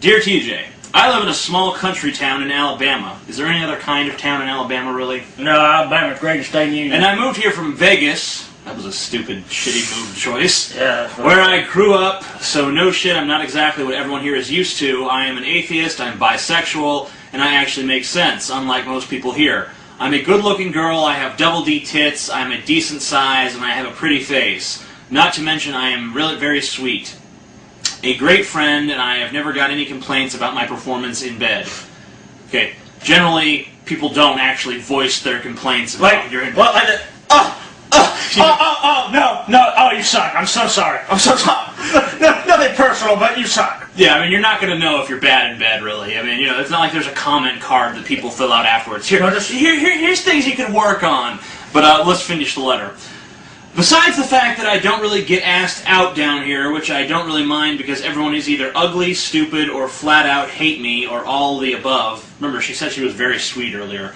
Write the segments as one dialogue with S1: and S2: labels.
S1: Dear TJ, I live in a small country town in Alabama. Is there any other kind of town in Alabama, really?
S2: No, Alabama's greatest state in the union.
S1: And I moved here from Vegas. That was a stupid, shitty move choice.
S2: Yeah.
S1: Where I grew up, so no shit, I'm not exactly what everyone here is used to. I am an atheist, I'm bisexual, and I actually make sense, unlike most people here. I'm a good-looking girl, I have double D tits, I'm a decent size, and I have a pretty face. Not to mention I am really very sweet. A great friend, and I have never got any complaints about my performance in bed. Okay, generally, people don't actually voice their complaints about your...
S2: No, you suck. I'm so sorry. I'm so sorry. Nothing personal, but you suck.
S1: Yeah, I mean, you're not going to know if you're bad in bed, really. I mean, you know, it's not like there's a comment card that people fill out afterwards. Here's things you can work on. But let's finish the letter. Besides the fact that I don't really get asked out down here, which I don't really mind because everyone is either ugly, stupid, or flat out hate me, or all the above. Remember, she said she was very sweet earlier.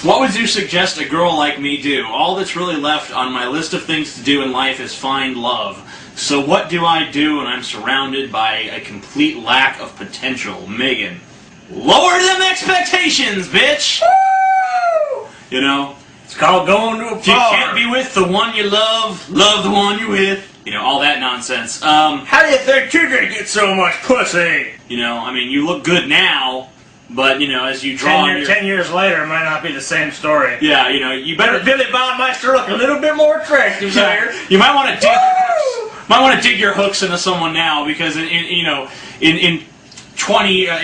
S1: What would you suggest a girl like me do? All that's really left on my list of things to do in life is find love. So what do I do when I'm surrounded by a complete lack of potential? Megan. Lower them expectations, bitch!
S2: Woo!
S1: You know?
S2: It's called going to a bar.
S1: If you can't be with the one you love, love the one you're with. You know, all that nonsense.
S2: How do you think you're gonna get so much pussy?
S1: You know, I mean, you look good now, but, you know, as you draw...
S2: 10 years later, it might not be the same story.
S1: Yeah, you know, you better...
S2: Billy Baumeister look a little bit more attractive there.
S1: You might want to dig your hooks into someone now, because, in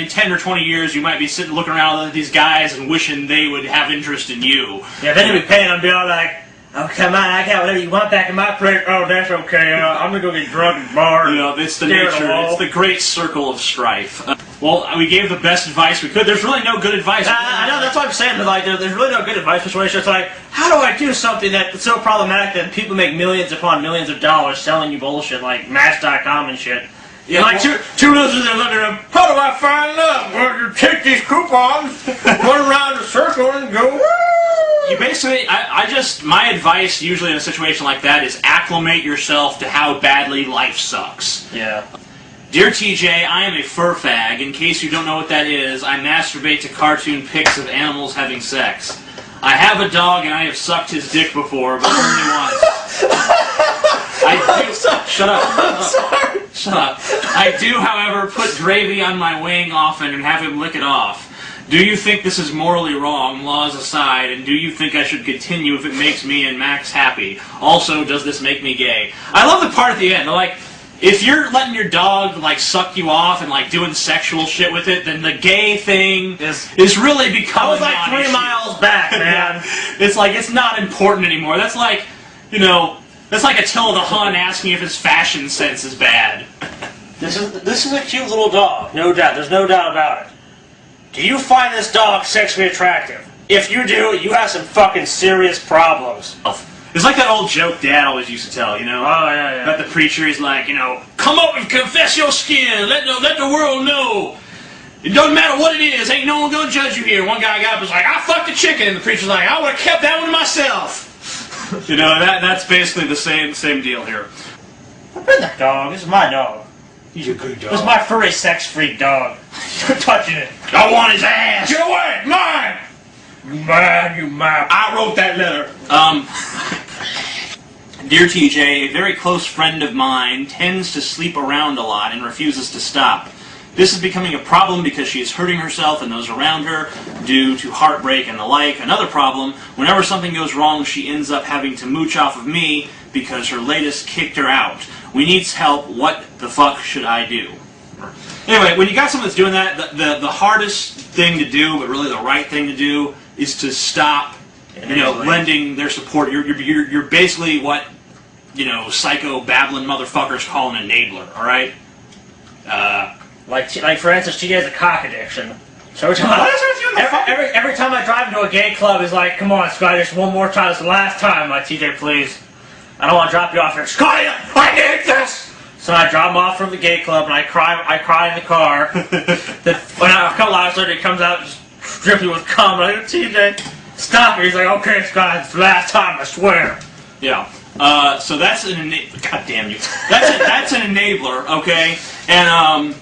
S1: 10 or 20 years, you might be sitting looking around at these guys and wishing they would have interest in you.
S2: Yeah, then you'll be paying them, be all like, oh, come on, I got whatever you want back in my plate. Oh, that's okay. I'm going to go get drunk at the bar.
S1: You know, it's the nature, it's the great circle of strife. Well, we gave the best advice we could. There's really no good advice.
S2: I know, that's what I'm saying. Like, there's really no good advice situation. It's like, how do I do something that's so problematic that people make millions upon millions of dollars selling you bullshit like Match.com and shit? Yeah, like two losers are looking at them. How do I find love? Well, you take these coupons, run around the circle, and go. Woo!
S1: You basically, my advice usually in a situation like that is acclimate yourself to how badly life sucks.
S2: Yeah.
S1: Dear TJ, I am a fur fag. In case you don't know what that is, I masturbate to cartoon pics of animals having sex. I have a dog and I have sucked his dick before, but only once. Shut up. Shut up. I do, however, put gravy on my wing often and have him lick it off. Do you think this is morally wrong, laws aside, and do you think I should continue if it makes me and Max happy? Also, does this make me gay? I love the part at the end. Like, if you're letting your dog, like, suck you off and, like, doing sexual shit with it, then the gay thing is really becoming...
S2: I was like 3 miles back, man.
S1: It's like, it's not important anymore. That's like, you know... That's like Attila the Hun asking if his fashion sense is bad.
S2: This is a cute little dog, no doubt. There's no doubt about it. Do you find this dog sexually attractive? If you do, you have some fucking serious problems.
S1: It's like that old joke Dad always used to tell, you know?
S2: Oh, yeah.
S1: About the preacher, he's like, you know, come up and confess your skin, let the world know. It doesn't matter what it is, ain't no one gonna judge you here. One guy got up and was like, I fucked a chicken, and the preacher's like, I would've kept that one to myself. You know, that's basically the same deal here.
S2: I've been that dog. This is my dog.
S1: He's a good dog.
S2: This is my furry sex freak dog. You're touching it.
S1: I want his ass.
S2: Get away! Mine! You mine.
S1: I wrote that letter. Dear TJ, a very close friend of mine tends to sleep around a lot and refuses to stop. This is becoming a problem because she is hurting herself and those around her due to heartbreak and the like. Another problem, whenever something goes wrong, she ends up having to mooch off of me because her latest kicked her out. We need help. What the fuck should I do? Anyway, when you got someone that's doing that, the hardest thing to do, but really the right thing to do, is to stop, lending their support. You're basically what, psycho babbling motherfuckers call an enabler, alright?
S2: Like for instance, she has a cock addiction. So every time I drive into a gay club, it's like, come on, Scotty, just one more time. It's the last time. Like, TJ, please. I don't want to drop you off here. Scotty, I need this! So I drop him off from the gay club, and I cry in the car. Then when a couple hours later, he comes out just dripping with cum. I'm like, TJ, stop it. He's like, okay, Scotty, it's the last time, I swear.
S1: Yeah. So that's an enabler. God damn you. That's an enabler, okay? And,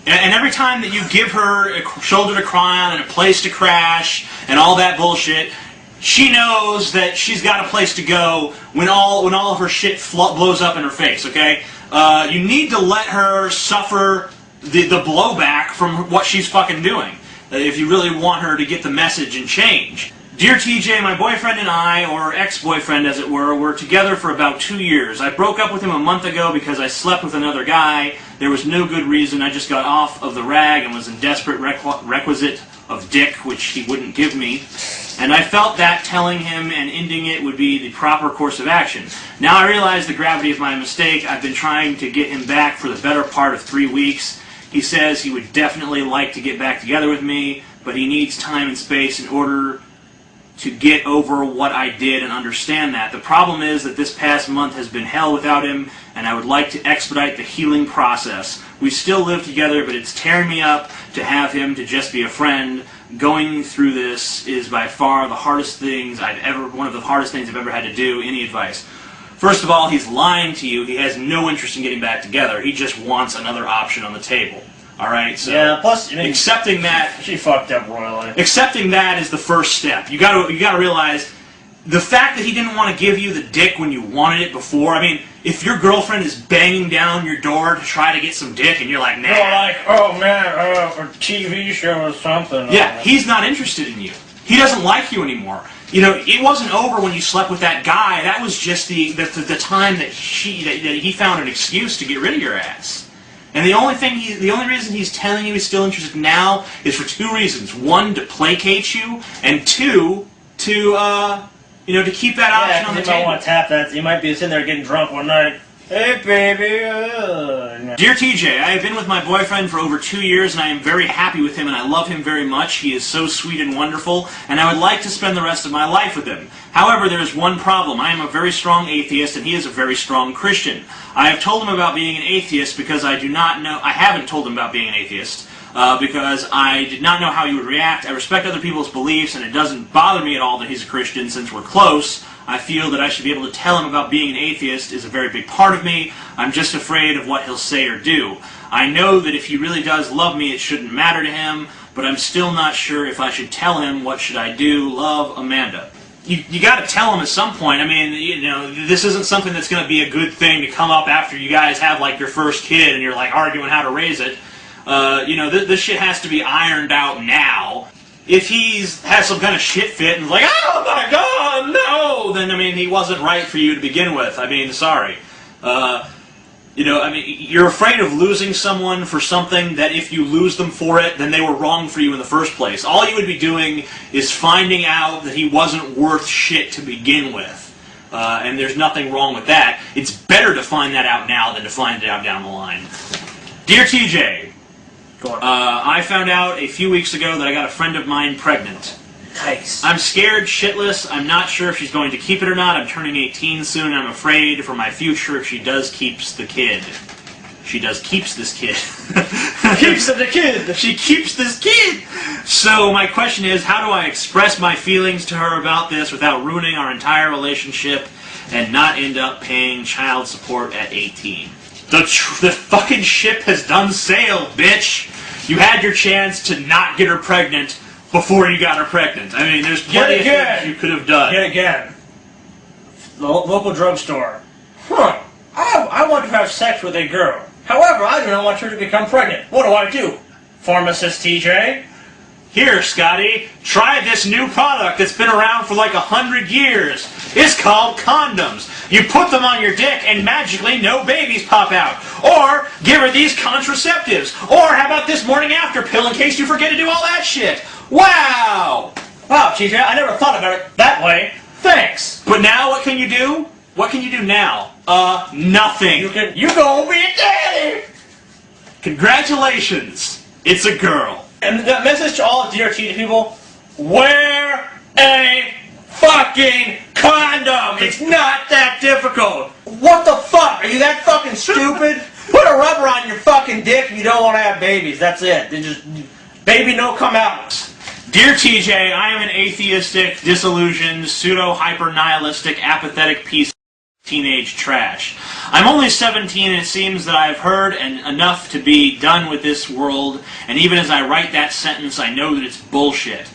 S1: And every time that you give her a shoulder to cry on and a place to crash and all that bullshit, she knows that she's got a place to go when all of her shit blows up in her face, okay? You need to let her suffer the blowback from what she's fucking doing if you really want her to get the message and change. Dear TJ, my boyfriend and I, or ex-boyfriend as it were together for about 2 years. I broke up with him a month ago because I slept with another guy. There was no good reason. I just got off of the rag and was in desperate requisite of dick, which he wouldn't give me. And I felt that telling him and ending it would be the proper course of action. Now I realize the gravity of my mistake. I've been trying to get him back for the better part of 3 weeks. He says he would definitely like to get back together with me, but he needs time and space in order to get over what I did and understand that. The problem is that this past month has been hell without him, and I would like to expedite the healing process. We still live together, but it's tearing me up to have him to just be a friend. Going through this is by far one of the hardest things I've ever had to do. Any advice? First of all, he's lying to you. He has no interest in getting back together. He just wants another option on the table. All right, so
S2: yeah. Plus, I mean,
S1: accepting that
S2: she fucked up royally.
S1: Accepting that is the first step. You got to realize the fact that he didn't want to give you the dick when you wanted it before. I mean, if your girlfriend is banging down your door to try to get some dick, and you're like, nah,
S2: like, oh man, a TV show or something.
S1: Yeah, he's not interested in you. He doesn't like you anymore. You know, it wasn't over when you slept with that guy. That was just the time that he found an excuse to get rid of your ass. And the only reason he's telling you he's still interested now is for 2 reasons. 1, to placate you, and 2, to keep that option on the table.
S2: You might want to tap that. You might be sitting there getting drunk one night. Hey, baby.
S1: Dear TJ, I have been with my boyfriend for over 2 years, and I am very happy with him, and I love him very much. He is so sweet and wonderful, and I would like to spend the rest of my life with him. However, there is one problem. I am a very strong atheist, and he is a very strong Christian. I have told him about being an atheist because I haven't told him about being an atheist because I did not know how he would react. I respect other people's beliefs, and it doesn't bother me at all that he's a Christian since we're close. I feel that I should be able to tell him about being an atheist is a very big part of me. I'm just afraid of what he'll say or do. I know that if he really does love me, it shouldn't matter to him, but I'm still not sure if I should tell him. What should I do? Love, Amanda. You got to tell him at some point. I mean, this isn't something that's going to be a good thing to come up after you guys have like your first kid and you're like arguing how to raise it. This shit has to be ironed out now. If has some kind of shit fit and is like, oh my god, no, then I mean he wasn't right for you to begin with. I mean, sorry. You're afraid of losing someone for something that if you lose them for it, then they were wrong for you in the first place. All you would be doing is finding out that he wasn't worth shit to begin with. And there's nothing wrong with that. It's better to find that out now than to find it out down the line. Dear TJ, I found out a few weeks ago that I got a friend of mine pregnant.
S2: Nice.
S1: I'm scared shitless. I'm not sure if she's going to keep it or not. I'm turning 18 soon, and I'm afraid for my future if she does keeps the kid. She does keeps this kid.
S2: Keeps the kid!
S1: She keeps this kid! So my question is, how do I express my feelings to her about this without ruining our entire relationship and not end up paying child support at 18? The fucking ship has done sail, bitch! You had your chance to not get her pregnant before you got her pregnant. I mean, there's plenty of things you could have done.
S2: Yet again. The local drugstore. I want to have sex with a girl. However, I do not want her to become pregnant. What do? Pharmacist TJ?
S1: Here, Scotty, try this new product that's been around for like 100 years. It's called condoms. You put them on your dick and magically no babies pop out. Or give her these contraceptives. Or how about this morning after pill in case you forget to do all that shit. Wow!
S2: Wow, TJ, I never thought about it that way. Thanks.
S1: But now what can you do? What can you do now? Nothing.
S2: You gonna be a daddy!
S1: Congratulations. It's a girl.
S2: And the message to all Dear TJ people, wear a fucking condom! It's not that difficult! What the fuck? Are you that fucking stupid? Put a rubber on your fucking dick if you don't want to have babies. That's it. Baby no come out.
S1: Dear TJ, I am an atheistic, disillusioned, pseudo-hyper-nihilistic, apathetic piece teenage trash. I'm only 17 and it seems that I've heard and enough to be done with this world, and even as I write that sentence I know that it's bullshit.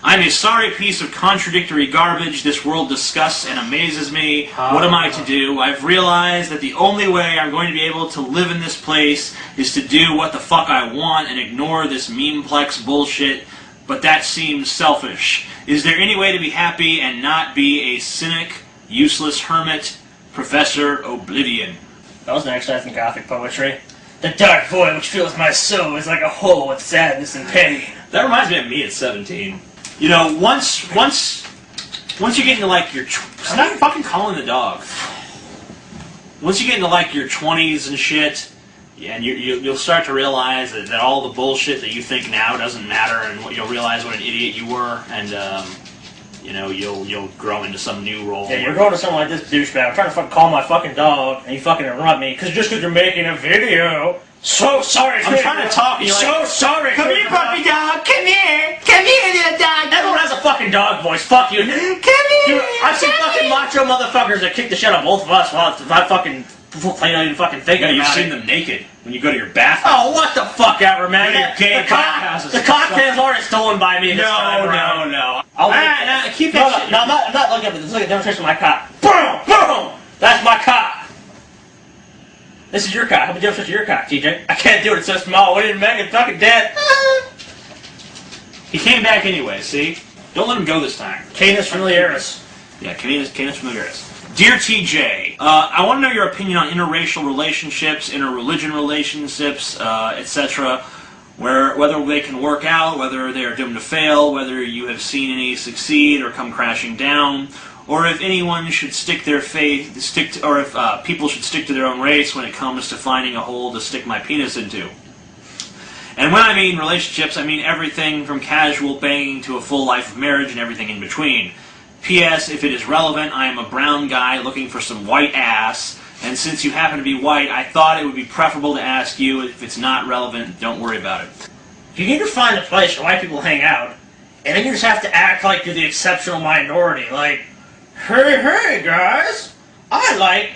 S1: I'm a sorry piece of contradictory garbage this world disgusts and amazes me. What am I to do? I've realized that the only way I'm going to be able to live in this place is to do what the fuck I want and ignore this memeplex bullshit, but that seems selfish. Is there any way to be happy and not be a cynic, useless hermit? Professor Oblivion.
S2: That was an exercise in Gothic poetry. The dark void which fills my soul is like a hole with sadness and pain.
S1: That reminds me of me at 17. You know, once you get into like your... Stop fucking calling the dog. Once you get into like your 20s and shit, and you'll start to realize that all the bullshit that you think now doesn't matter, and you'll realize what an idiot you were, and you know, you'll grow into some new role.
S2: Yeah, you're going to something like this douchebag. I'm trying to fucking call my fucking dog, and you fucking interrupt me, just because you're making a video. So sorry,
S1: I'm trying to talk, and you're like,
S2: so sorry.
S1: Come here, puppy dog. Come here, little dog.
S2: Everyone has a fucking dog voice. Fuck you.
S1: Come here.
S2: Dude, I've seen fucking macho motherfuckers that kick the shit out of both of us while I fucking plain even fucking thinking about it.
S1: You've seen them naked when you go to your bathroom.
S2: Oh, what the fuck ever, man.
S1: The
S2: cocktail's already stolen by me.
S1: No. Keep that shit.
S2: No, I'm not looking at it. Let's look at the demonstration of my cock. Boom! Boom! That's my cock. This is your cock. How about demonstration of your cock, TJ? I can't do it. It's so small. What did Megan fucking dead?
S1: He came back anyway, see? Don't let him go this time.
S2: Canis familiaris.
S1: Yeah, Canis familiaris. Dear TJ, I want to know your opinion on interracial relationships, interreligion relationships, etc. Whether they can work out, whether they are doomed to fail, whether you have seen any succeed or come crashing down, or if anyone should stick their faith, or if people should stick to their own race when it comes to finding a hole to stick my penis into. And when I mean relationships, I mean everything from casual banging to a full life of marriage and everything in between. P.S. If it is relevant, I am a brown guy looking for some white ass, and since you happen to be white, I thought it would be preferable to ask you. If it's not relevant, don't worry about it.
S2: You need to find a place where white people hang out, and then you just have to act like you're the exceptional minority. Like, hey guys, I like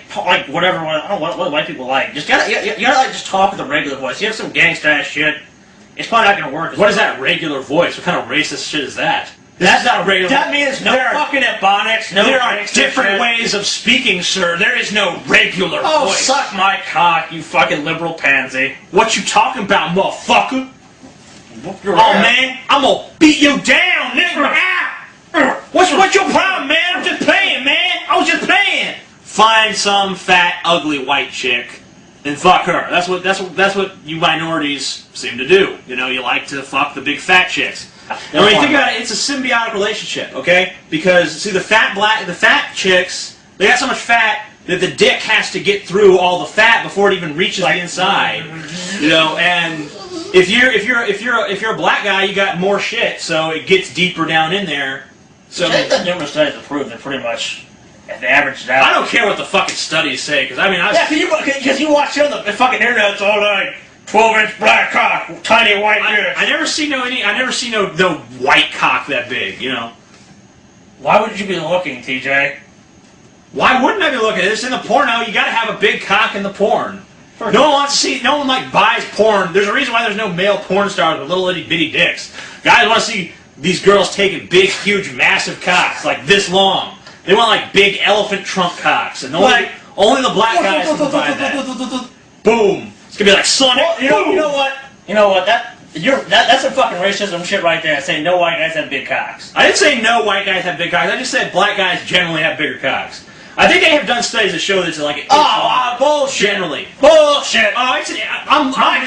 S2: whatever. I don't know what white people like. You gotta like just talk with a regular voice. You have some gangsta ass shit. It's probably not gonna work.
S1: What is that regular voice? What kind of racist shit is that?
S2: That's not a regular. That means no fucking ebonics. No.
S1: There are different ways of speaking, sir. There is no regular voice.
S2: Oh, suck my cock, you fucking liberal pansy.
S1: What you talking about, motherfucker? Oh man, I'm gonna beat you down, nigga. What's your problem, man? I'm just playing, man. I was just playing. Find some fat, ugly white chick and fuck her. That's what you minorities seem to do. You know, you like to fuck the big fat chicks. And when you think about it, it's a symbiotic relationship, okay? Because see, the fat chicks, they got so much fat that the dick has to get through all the fat before it even reaches the inside. You know, and if you're a black guy, you got more shit, so it gets deeper down in there. So
S2: I think that numerous studies have proved that pretty much, if they average it out.
S1: I don't care what the fucking studies say, because I mean,
S2: because you watch it on the fucking internet, it's all like 12-inch black cock, tiny white dick.
S1: I never see no white cock that big, you know.
S2: Why would you be looking, TJ?
S1: Why wouldn't I be looking? It's in the porno. You got to have a big cock in the porn. No one wants to see. No one like buys porn. There's a reason why there's no male porn stars with little itty bitty dicks. Guys want to see these girls taking big, huge, massive cocks like this long. They want like big elephant trunk cocks, and only the black guys can buy that. Boom. It's gonna be like Sonic.
S2: Well, you know what? That's some fucking racism shit right there. Saying no white guys have big cocks.
S1: I didn't say no white guys have big cocks. I just said black guys generally have bigger cocks. I think they have done studies that show that it's like
S2: bullshit.
S1: Generally,
S2: bullshit.
S1: My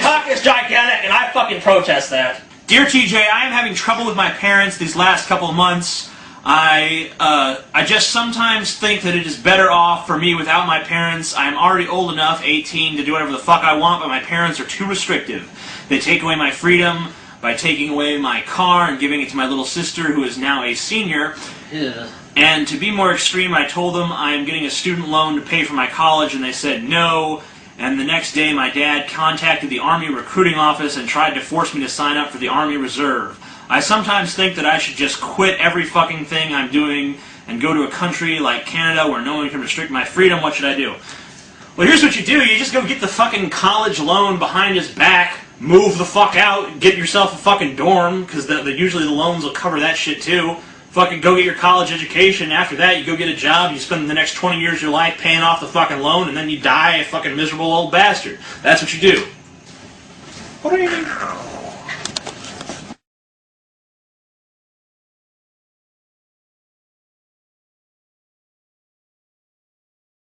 S2: cock is gigantic, and I fucking protest that.
S1: Dear TJ, I am having trouble with my parents these last couple of months. I just sometimes think that it is better off for me without my parents. I am already old enough, 18, to do whatever the fuck I want, but my parents are too restrictive. They take away my freedom by taking away my car and giving it to my little sister, who is now a senior.
S2: Yeah.
S1: And to be more extreme, I told them I am getting a student loan to pay for my college, and they said no. And the next day, my dad contacted the Army recruiting office and tried to force me to sign up for the Army Reserve. I sometimes think that I should just quit every fucking thing I'm doing and go to a country like Canada where no one can restrict my freedom, what should I do? Well, here's what you do. You just go get the fucking college loan behind his back, move the fuck out, get yourself a fucking dorm, because usually the loans will cover that shit too. Fucking go get your college education. After that, you go get a job. You spend the next 20 years of your life paying off the fucking loan, and then you die a fucking miserable old bastard. That's what you do. What do you mean?